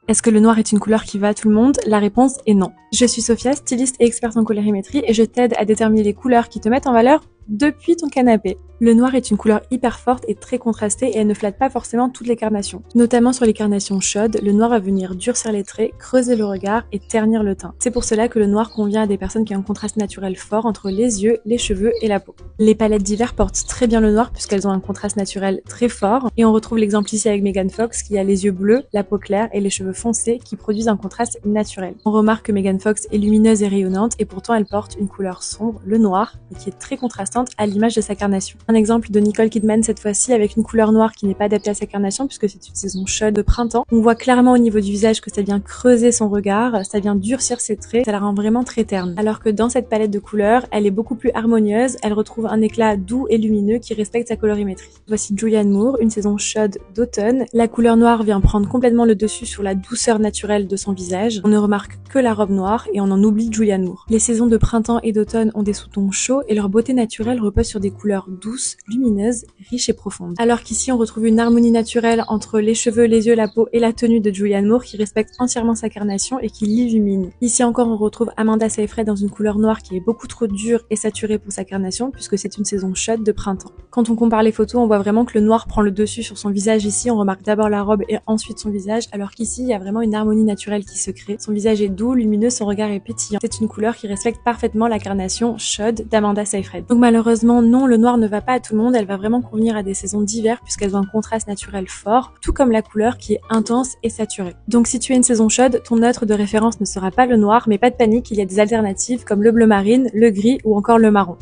Est-ce que le noir est une couleur qui va à tout le monde? La réponse est non. Je suis Sophia, styliste et experte en colorimétrie et je t'aide à déterminer les couleurs qui te mettent en valeur depuis ton canapé. Le noir est une couleur hyper forte et très contrastée et elle ne flatte pas forcément toutes les carnations. Notamment sur les carnations chaudes, le noir va venir durcir les traits, creuser le regard et ternir le teint. C'est pour cela que le noir convient à des personnes qui ont un contraste naturel fort entre les yeux, les cheveux et la peau. Les palettes d'hiver portent très bien le noir puisqu'elles ont un contraste naturel très fort et on retrouve l'exemple ici avec Megan Fox qui a les yeux bleus, la peau claire et les cheveux foncés qui produisent un contraste naturel. On remarque que Megan Fox est lumineuse et rayonnante et pourtant elle porte une couleur sombre, le noir, et qui est très contrastante à l'image de sa carnation. Un exemple de Nicole Kidman cette fois-ci avec une couleur noire qui n'est pas adaptée à sa carnation puisque c'est une saison chaude de printemps. On voit clairement au niveau du visage que ça vient creuser son regard, ça vient durcir ses traits, ça la rend vraiment très terne. Alors que dans cette palette de couleurs, elle est beaucoup plus harmonieuse, elle retrouve un éclat doux et lumineux qui respecte sa colorimétrie. Voici Julianne Moore, une saison chaude d'automne. La couleur noire vient prendre complètement le dessus sur la douceur naturelle de son visage. On ne remarque que la robe noire et on en oublie Julianne Moore. Les saisons de printemps et d'automne ont des sous-tons chauds et leur beauté naturelle repose sur des couleurs douces, lumineuses, riches et profondes. Alors qu'ici on retrouve une harmonie naturelle entre les cheveux, les yeux, la peau et la tenue de Julianne Moore qui respecte entièrement sa carnation et qui l'illumine. Ici encore on retrouve Amanda Seyfried dans une couleur noire qui est beaucoup trop dure et saturée pour sa carnation puisque c'est une saison chaude de printemps. Quand on compare les photos, on voit vraiment que le noir prend le dessus sur son visage ici, on remarque d'abord la robe et ensuite son visage, alors qu'ici il y a vraiment une harmonie naturelle qui se crée. Son visage est doux, lumineux, son regard est pétillant. C'est une couleur qui respecte parfaitement la carnation chaude d'Amanda Seyfried. Donc malheureusement non, le noir ne va pas à tout le monde, elle va vraiment convenir à des saisons d'hiver puisqu'elles ont un contraste naturel fort, tout comme la couleur qui est intense et saturée. Donc si tu es une saison chaude, ton neutre de référence ne sera pas le noir, mais pas de panique, il y a des alternatives comme le bleu marine, le gris ou encore le marron.